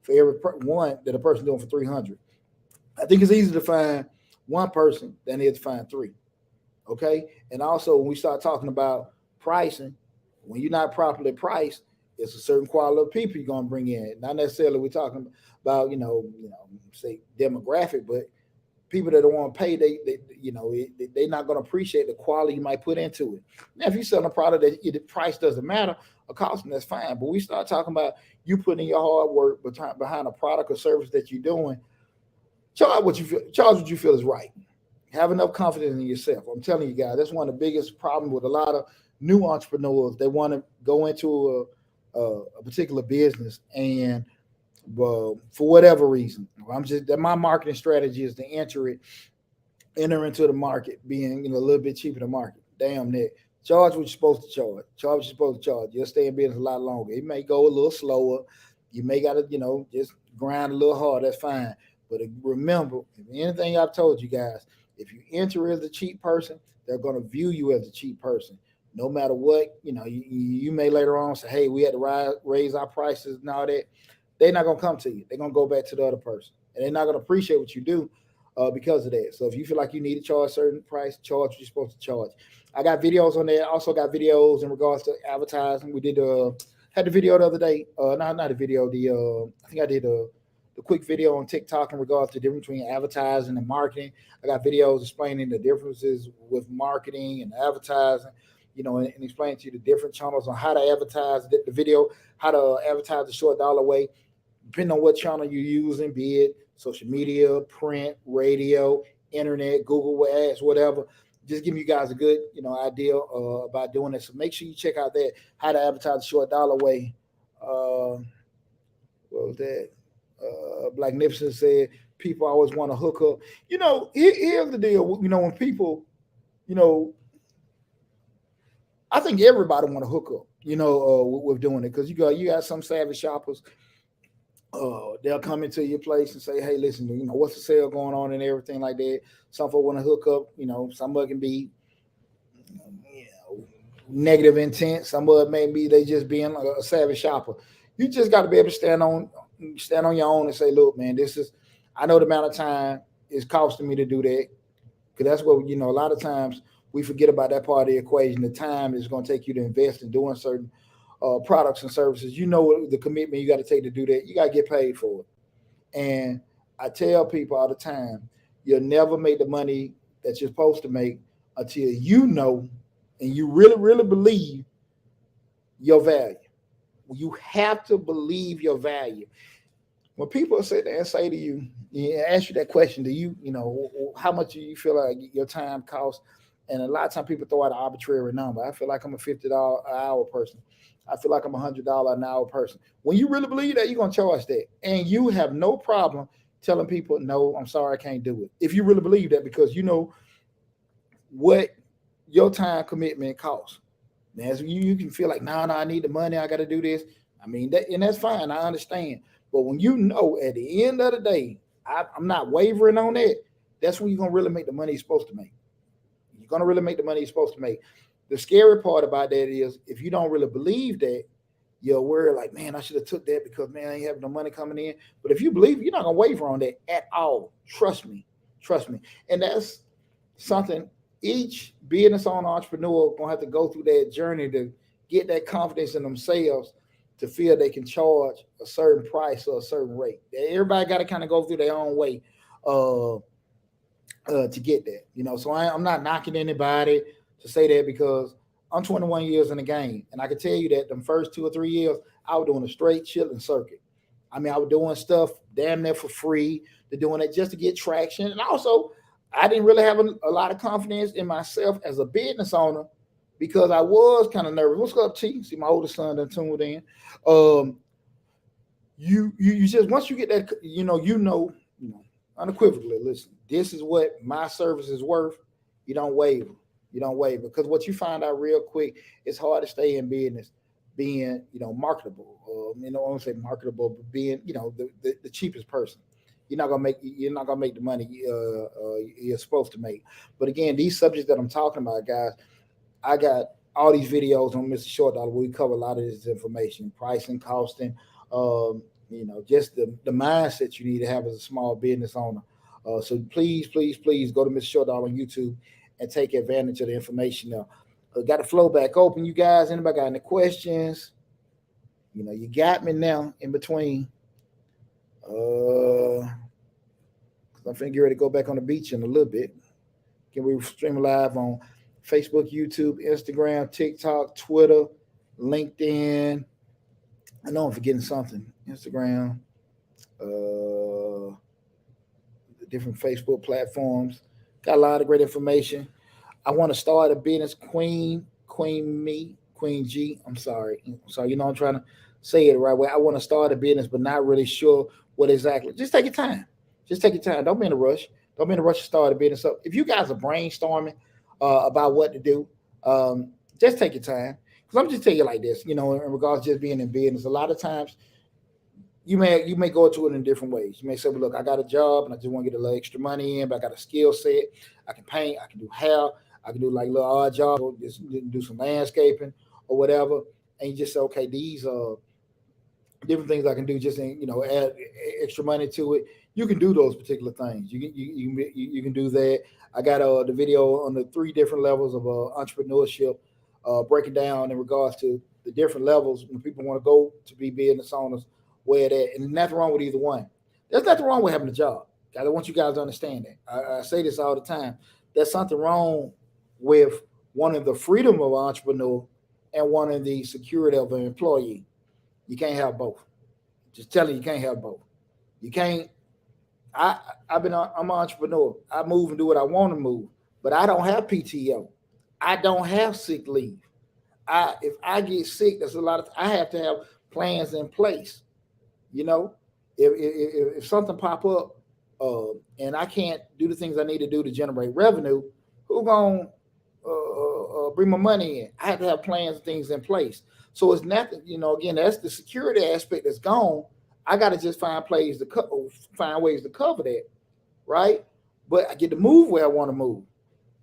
for every one that a person doing for $300. I think it's easier to find one person than it is to find 3. Okay, and also when we start talking about pricing, when you're not properly priced, it's a certain quality of people you're gonna bring in. Not necessarily we're talking about say demographic, but people that don't want to pay, they're not going to appreciate the quality you might put into it. Now, if you sell a product that the price doesn't matter, a cost, that's fine. But we start talking about you putting your hard work behind a product or service that you're doing. Charge what you feel is right. Have enough confidence in yourself. I'm telling you guys, that's one of the biggest problems with a lot of new entrepreneurs. They want to go into a particular business, and for whatever reason, my marketing strategy is to enter into the market being a little bit cheaper than market. Damn that. Charge what you're supposed to charge. Charge what you're supposed to charge. You'll stay in business a lot longer. It may go a little slower. You may gotta, just grind a little hard. That's fine. But remember, if anything I've told you guys, if you enter as a cheap person, they're gonna view you as a cheap person. No matter what, you may later on say, hey, we had to raise our prices and all that. They're not going to come to you. They're going to go back to the other person. And they're not going to appreciate what you do because of that. So if you feel like you need to charge a certain price, charge what you're supposed to charge. I got videos on there. I also got videos in regards to advertising. We had the video the other day. Not a video. I think I did the quick video on TikTok in regards to the difference between advertising and marketing. I got videos explaining the differences with marketing and advertising. and explain to you the different channels on how to advertise the video, how to advertise the short dollar way, depending on what channel you're using, be it social media, print, radio, internet, Google Ads, whatever. Just giving you guys a good, idea about doing this. So make sure you check out that how to advertise the short dollar way. What was that? Blacknificent said people always want to hook up. Here's the deal. When people, you know, I think everybody want to hook up. With doing it because you got some savvy shoppers. They'll come into your place and say, "Hey, listen, what's the sale going on and everything like that." Some folks want to hook up. Some of it can be negative intent. Some of it may be they just being a savvy shopper. You just got to be able to stand on your own and say, "Look, man, I know the amount of time it's costing me to do that." Because that's what a lot of times we forget about that part of the equation. The time is going to take you to invest in doing certain products and services. The commitment you got to take to do that. You got to get paid for it. And I tell people all the time, you'll never make the money that you're supposed to make until and you really, really believe your value. You have to believe your value. When people sit there and say to you, ask you that question, how much do you feel like your time costs? And a lot of times people throw out an arbitrary number. I feel like I'm a $50 an hour person. I feel like I'm $100 an hour person. When you really believe that, you're going to charge that. And you have no problem telling people, no, I'm sorry, I can't do it. If you really believe that, because you know what your time commitment costs. As you can feel like, no, I need the money. I got to do this. I mean, that's fine. I understand. But when at the end of the day, I'm not wavering on that, that's when you're going to really make the money you're supposed to make. You're going to really make the money you're supposed to make. The scary part about that is if you don't really believe that, you're worried like, man, I should have took that because, man, I ain't having no money coming in. But if you believe it, you're not going to waver on that at all. Trust me. And that's something each business owner, entrepreneur going to have to go through that journey to get that confidence in themselves to feel they can charge a certain price or a certain rate. Everybody got to kind of go through their own way to get that. So I'm not knocking anybody to say that because I'm 21 years in the game. And I can tell you that the first 2 or 3 years, I was doing a straight chilling circuit. I mean, I was doing stuff damn near for free, to doing it just to get traction. And also, I didn't really have a lot of confidence in myself as a business owner because I was kind of nervous. What's up, T? See, my oldest son done tuned in. You just, once you get that, unequivocally, listen, this is what my service is worth. You don't waver. Because what you find out real quick, it's hard to stay in business being, marketable. I don't say marketable, but being, the cheapest person. You're not gonna make the money you're supposed to make. But again, these subjects that I'm talking about, guys, I got all these videos on Mr. Short Dollar where we cover a lot of this information, pricing, costing, just the mindset you need to have as a small business owner. So please go to Mr. Short Dollar on YouTube and take advantage of the information now. Got the flow back open, you guys. Anybody got any questions? You got me now in between. I'm finna get ready to go back on the beach in a little bit. Can we stream live on Facebook, YouTube, Instagram, TikTok, Twitter, LinkedIn? I know I'm forgetting something. Instagram, the different Facebook platforms. Got a lot of great information. I want to start a business, Queen G. I'm sorry. I'm trying to say it the right way. I want to start a business, but not really sure what exactly. Just take your time. Don't be in a rush. To start a business. So if you guys are brainstorming about what to do, just take your time. Because I'm just telling you like this, in regards to just being in business, a lot of times you may go to it in different ways. You may say, well, look, I got a job and I just want to get a little extra money in, but I got a skill set. I can paint, I can do hair, I can do like little odd jobs, or just do some landscaping or whatever. And you just say, okay, these are different things I can do just add extra money to it. You can do those particular things. You can do that. I got the video on the 3 different levels of entrepreneurship, breaking down in regards to the different levels when people want to go to be business owners, where that, and nothing wrong with either one. There's nothing wrong with having a job. I want you guys to understand that. I say this all the time. There's something wrong with wanting the freedom of an entrepreneur and wanting the security of an employee. You can't have both. Just telling you, you can't have both. You can't. I I'm an entrepreneur. I move and do what I want to move, but I don't have PTO. I don't have sick leave. If I get sick, there's a lot of I have to have plans in place. You know, if something pop up, and I can't do the things I need to do to generate revenue, who gonna bring my money in? I have to have plans and things in place. So it's nothing. Again, that's the security aspect that's gone. I got to just find ways to cover that, right? But I get to move where I want to move.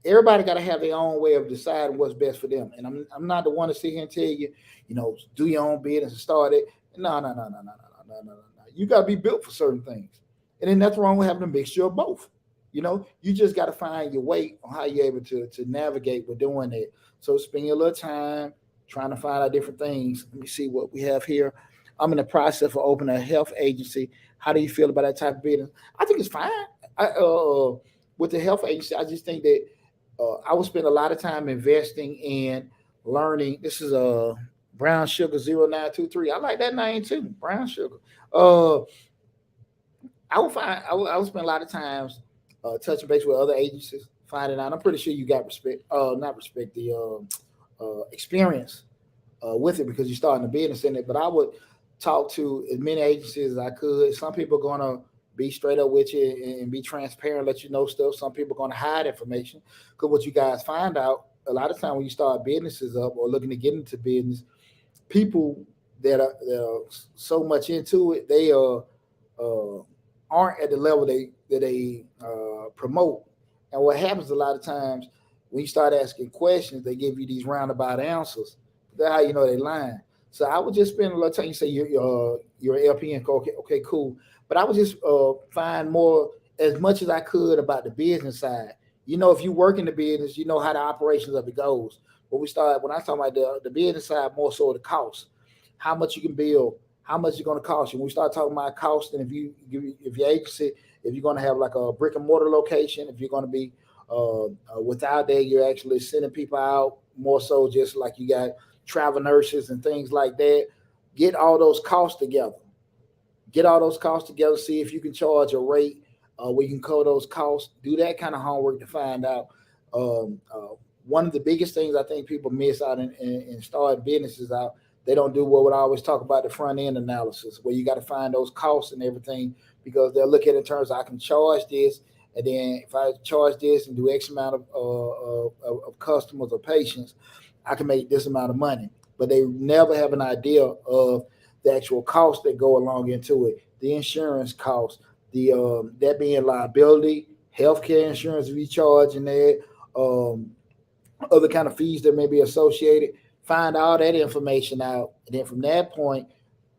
Everybody got to have their own way of deciding what's best for them. And I'm not the one to sit here and tell you, do your own business and start it. No. You got to be built for certain things. And then nothing wrong with having a mixture of both. You just got to find your way on how you're able to navigate with doing it. So spend your little time trying to find out different things. Let me see what we have here. I'm in the process of opening a health agency. How do you feel about that type of business? I think it's fine. With the health agency, I just think that I would spend a lot of time investing in learning. This is a Brown Sugar 0923. I like that name too, Brown Sugar. I would spend a lot of times touching base with other agencies, finding out. I'm pretty sure you got experience with it because you're starting a business in it. But I would talk to as many agencies as I could. Some people are going to be straight up with you and be transparent, let you know stuff. Some people are going to hide information because what you guys find out a lot of time when you start businesses up or looking to get into business, people that are so much into it, they aren't at the level that they promote. And what happens a lot of times when you start asking questions, they give you these roundabout answers. That's how you know they're lying. So I would just spend a lot of time. You say you're an LPN, okay, cool. But I would just find more as much as I could about the business side. If you work in the business, you know how the operations of it goes. But when I talk about the business side, more so the cost, how much you can build, how much it's going to cost you. When we start talking about cost, and if your agency, if you're going to have like a brick and mortar location, if you're going to be without that, you're actually sending people out more so just like you got travel nurses and things like that. Get all those costs together. See if you can charge a rate where you can cover those costs. Do that kind of homework to find out. One of the biggest things I think people miss out in starting businesses out, they don't do what I always talk about, the front end analysis, where you got to find those costs and everything, because they'll look at it in terms of I can charge this, and then if I charge this and do X amount of customers or patients, I can make this amount of money. But they never have an idea of the actual costs that go along into it, the insurance costs, that being liability, healthcare insurance if you charge, and that other kind of fees that may be associated. Find all that information out, and then from that point,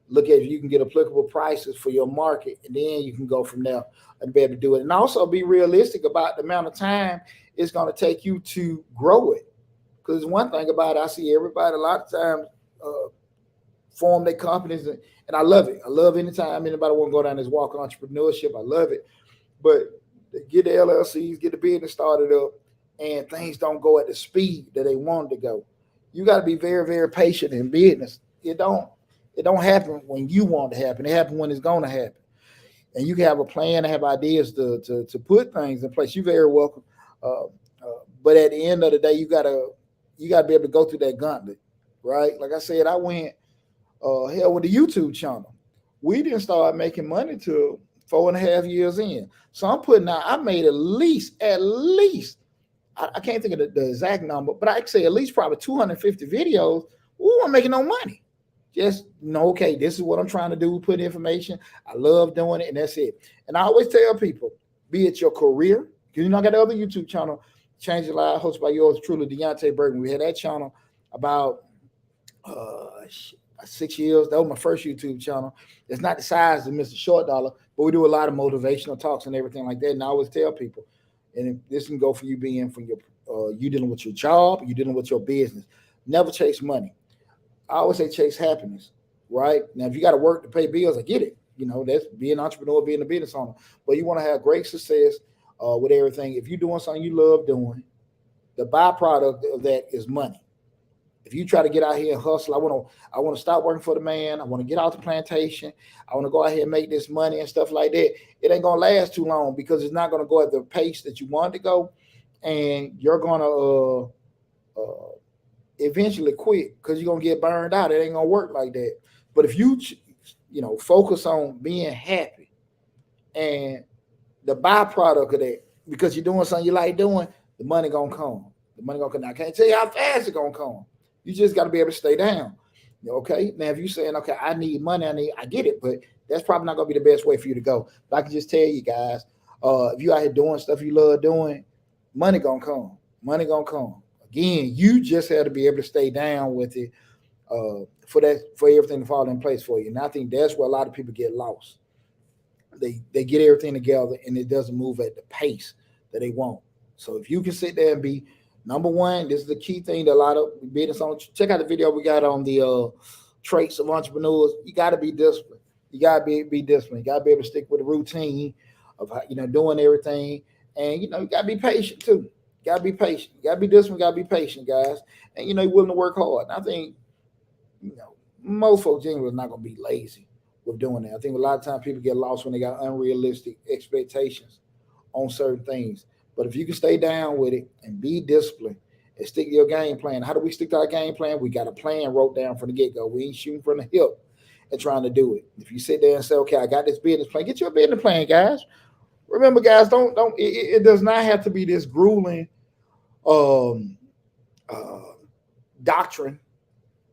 look at if you can get applicable prices for your market, and then you can go from there and be able to do it. And also be realistic about the amount of time it's going to take you to grow it. Because one thing about it, I see everybody a lot of times form their companies, and I love it. I love anytime anybody want to go down this walk of entrepreneurship. I love it. But get the LLCs, get the business started up, and things don't go at the speed that they want to go. You got to be very, very patient in business. It don't happen when you want it to happen. It happens when it's going to happen. And you can have a plan, have ideas to put things in place. You're very welcome. But at the end of the day, you gotta be able to go through that gauntlet, right? Like I said, I went hell with the YouTube channel. We didn't start making money till 4.5 years in. So I'm putting out. I made at least. I can't think of the exact number, but I can say at least probably 250 videos. We weren't making no money. Just okay, this is what I'm trying to do. Put information. I love doing it, and that's it. And I always tell people, be it your career, because I got the other YouTube channel, Change Your Life, hosted by yours truly, Deonte Burden. We had that channel about 6 years. That was my first YouTube channel. It's not the size of Mr. Short Dollar, but we do a lot of motivational talks and everything like that. And I always tell people, and this can go for you being from your you dealing with your job, you dealing with your business. Never chase money. I always say chase happiness, right? Now, if you got to work to pay bills, I get it. That's being an entrepreneur, being a business owner. But you want to have great success with everything. If you're doing something you love doing, The byproduct of that is money. If you try to get out here and hustle, I want to stop working for the man. I want to get out the plantation. I want to go out here and make this money and stuff like that. It ain't gonna last too long because it's not gonna go at the pace that you want to go, and you're gonna eventually quit because you're gonna get burned out. It ain't gonna work like that. But if you focus on being happy and the byproduct of that, because you're doing something you like doing, the money gonna come. The money gonna come. I can't tell you how fast it's gonna come. You just got to be able to stay down. Okay. Now, if you're saying, okay, I need money, I get it, but that's probably not gonna be the best way for you to go. But I can just tell you guys, if you out here doing stuff you love doing, money gonna come. Money gonna come. Again, you just have to be able to stay down with it for everything to fall in place for you. And I think that's where a lot of people get lost. They get everything together and it doesn't move at the pace that they want. So if you can sit there and be number one, this is the key thing that a lot of business owners, check out the video we got on the traits of entrepreneurs. You got to be disciplined. You got to be disciplined. You got to be able to stick with the routine of doing everything. And you got to be patient too. You got to be patient. You got to be disciplined. You got to be patient, guys. And you're willing to work hard. And I think most folks generally are not going to be lazy with doing that. I think a lot of times people get lost when they got unrealistic expectations on certain things. But if you can stay down with it and be disciplined and stick to your game plan. How do we stick to our game plan? We got a plan wrote down from the get-go. We ain't shooting from the hip and trying to do it. If you sit there and say, okay, I got this business plan, get your business plan, guys. Remember, guys, it does not have to be this grueling doctrine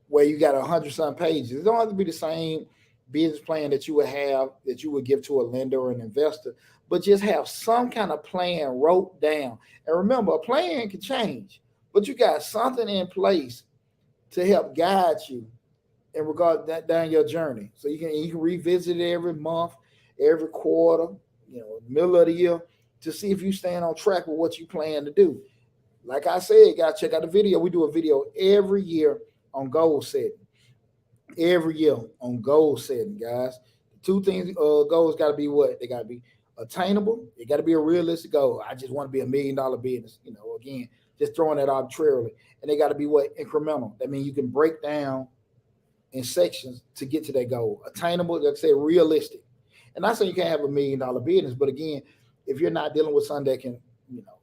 where you got 100-some pages. It don't have to be the same business plan that you would give to a lender or an investor, but just have some kind of plan wrote down. And remember, a plan can change, but you got something in place to help guide you in regard to that down your journey. So you can revisit it every month, every quarter, middle of the year, to see if you stand on track with what you plan to do. Like I said, guys, check out the video. We do a video every year on goal setting. Every year on goal setting, guys. The two things, goals got to be what? They got to be attainable. It got to be a realistic goal. I just want to be $1 million business. Again, just throwing that arbitrarily. And they got to be what? Incremental. That means you can break down in sections to get to that goal. Attainable, like I said, realistic. And not saying you can't have $1 million business, but again, if you're not dealing with something that can,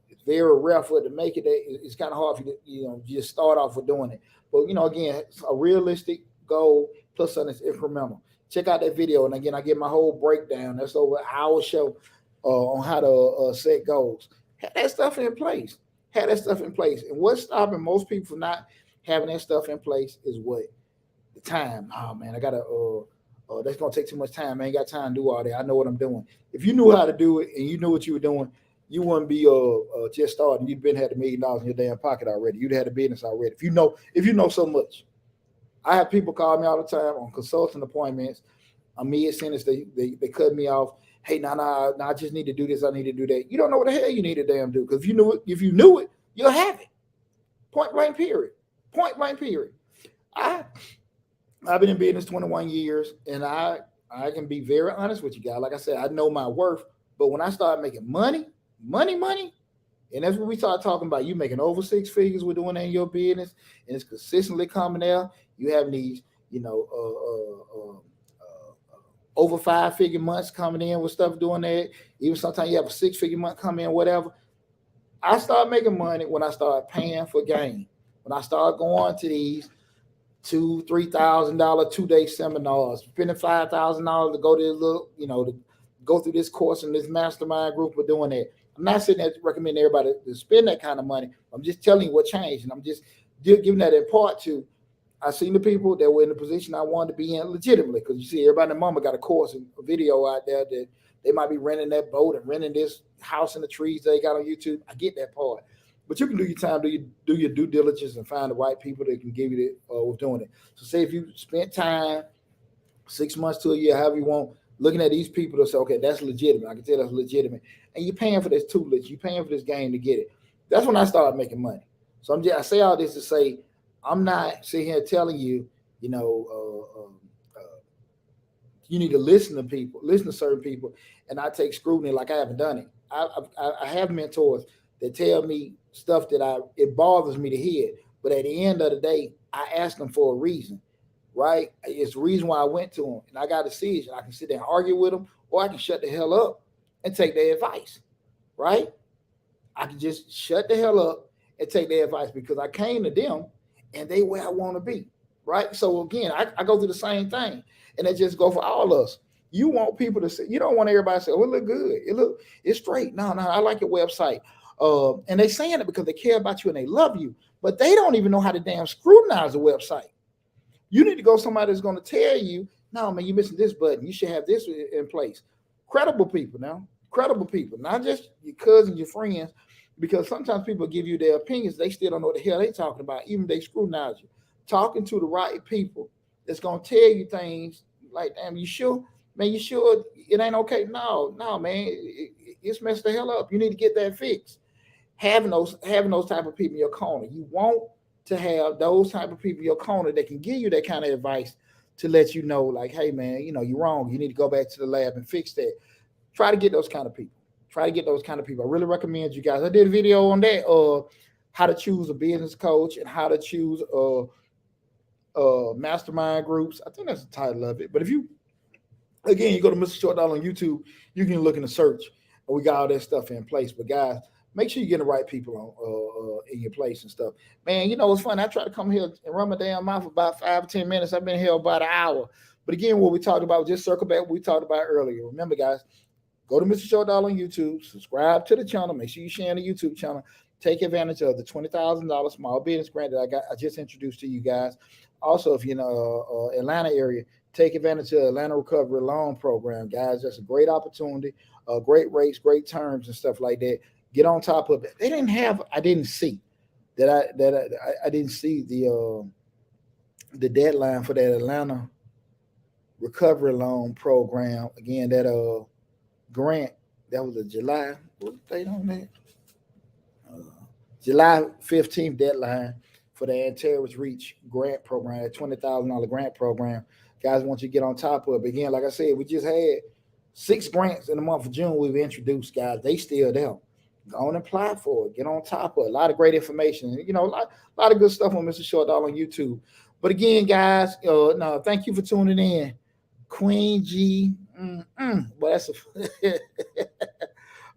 it's very rare for it to make it. It's kind of hard for you to, just start off with doing it. But again, it's a realistic goal plus something that's incremental. Check out that video, and again, I get my whole breakdown. That's over an hour show on how to set goals. Have that stuff in place. Have that stuff in place. And what's stopping most people from not having that stuff in place is what? The time. Oh man, I gotta. That's gonna take too much time. I ain't got time to do all that. I know what I'm doing. If you knew how to do it and you knew what you were doing, you wouldn't be just starting. You'd been had $1 million in your damn pocket already. You'd had a business already. If you know so much. I have people call me all the time on consulting appointments. I'm mid-sentence. They cut me off. Hey, nah, I just need to do this. I need to do that. You don't know what the hell you need to damn do, because if you knew it, you'll have it. Point blank period. Point blank period. I've been in business 21 years, and I can be very honest with you guys. Like I said, I know my worth, but when I start making money, and that's what we start talking about. You making over 6 figures with doing that in your business, and it's consistently coming out. You have these, over 5-figure months coming in with stuff doing that. Even sometimes you have a 6-figure month come in, whatever. I start making money when I start paying for game. When I start going to these $2,000-$3,000 2-day seminars, spending $5,000 to go to this little, to go through this course and this mastermind group for doing that. I'm not sitting there to recommend everybody to spend that kind of money. I'm just telling you what changed, and I'm just giving that in part to. I seen the people that were in the position I wanted to be in legitimately, because you see everybody and mama got a course and a video out there that they might be renting that boat and renting this house in the trees they got on YouTube. I get that part, but you can do your time, do your due diligence and find the right people that can give you it with doing it. So say if you spent time, 6 months to a year, however you want, looking at these people to say, okay, that's legitimate. I can tell that's legitimate. And you're paying for this tutelage. You're paying for this game to get it. That's when I started making money. So I say all this to say, I'm not sitting here telling you, you need to listen to certain people, and I take scrutiny like I haven't done it. I have mentors that tell me stuff that it bothers me to hear. But at the end of the day, I asked them for a reason, right? It's the reason why I went to them, and I got a decision. I can sit there and argue with them, or I can shut the hell up and take their advice, right? I can just shut the hell up and take their advice because I came to them and they where I want to be, right? So again, I go through the same thing, and it just go for all of us. You want people to say, you don't want everybody to say, "Oh, it look good, it's straight." No, I like your website. And they saying it because they care about you and they love you, but they don't even know how to damn scrutinize a website. You need to go somebody that's going to tell you, "No, man, you're missing this button. You should have this in place." Credible people now, credible people, not just your cousins, your friends, because sometimes people give you their opinions. They still don't know what the hell they talking about. Even they scrutinize you. Talking to the right people that's going to tell you things like, "Damn, you sure? Man, you sure it ain't okay?" No, man, it's messed the hell up. You need to get that fixed. Having those type of people in your corner. You want to have those type of people in your corner that can give you that kind of advice to let you know, like, "Hey, man, you're wrong. You need to go back to the lab and fix that." Try to get those kind of people. Try to get those kind of people. I really recommend you guys. I did a video on that, how to choose a business coach and how to choose mastermind groups. I think that's the title of it. But if you, again, you go to Mr. Short Dollar on YouTube, you can look in the search, and we got all that stuff in place. But guys, make sure you get the right people on in your place and stuff. Man, it's funny. I try to come here and run my damn mouth for about 5 or 10 minutes. I've been here about an hour. But again, what we talked about, just circle back what we talked about earlier. Remember, guys, go to Mr. Short Dollar on YouTube, subscribe to the channel, make sure you share the YouTube channel, take advantage of the $20,000 small business grant that I just introduced to you guys. Also, if you're in the Atlanta area, take advantage of the Atlanta Recovery Loan Program, guys. That's a great opportunity, great rates, great terms, and stuff like that. Get on top of it. They didn't have. I didn't see I didn't see the deadline for that Atlanta Recovery Loan Program. Again, that grant, that was a July. What the date on that? July 15th deadline for the Antares Reach grant program, that $20,000 grant program. Guys, want you to get on top of it. Again, like I said, we just had 6 grants in the month of June we've introduced, guys. They still there. Go and apply for it. Get on top of it. A lot of great information. A lot of good stuff on Mr. Short Dollar on YouTube. But again, guys, no, thank you for tuning in. Queen G. But that's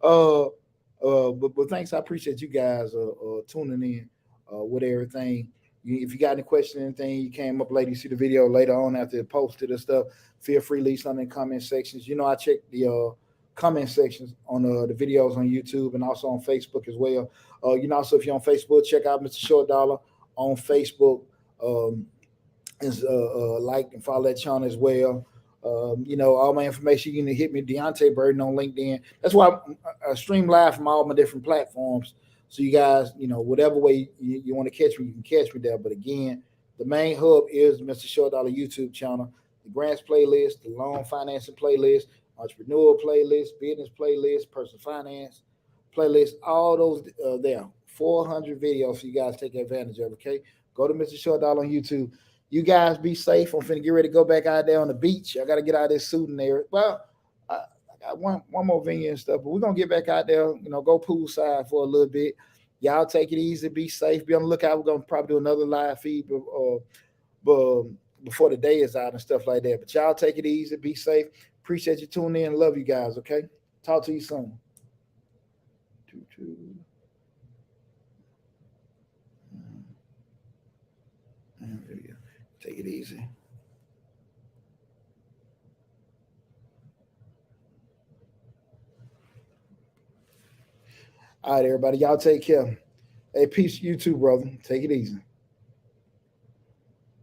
but thanks. I appreciate you guys tuning in with everything. If you got any questions, anything, you came up later, you see the video later on after it posted and stuff, feel free to leave something in the comment sections. I check the comment sections on the videos on YouTube and also on Facebook as well. Also, if you're on Facebook, check out Mr. Short Dollar on Facebook. Like and follow that channel as well. All my information, you can hit me, Deonte Burden, on LinkedIn. That's why I stream live from all my different platforms. So you guys, whatever way you want to catch me, you can catch me there. But again, the main hub is Mr. Short Dollar YouTube channel, the grants playlist, the loan financing playlist, entrepreneurial playlist, business playlist, personal finance playlist, all those there. 400 videos for you guys to take advantage of, okay? Go to Mr. Short Dollar on YouTube. You guys be safe. I'm finna get ready to go back out there on the beach. I got to get out of this suit and there. Well, I got one more venue and stuff, but we're going to get back out there, go poolside for a little bit. Y'all take it easy. Be safe. Be on the lookout. We're going to probably do another live feed before the day is out and stuff like that. But y'all take it easy. Be safe. Appreciate you tuning in. Love you guys, okay? Talk to you soon. Take it easy. All right, everybody. Y'all take care. Hey, peace, you too, brother. Take it easy.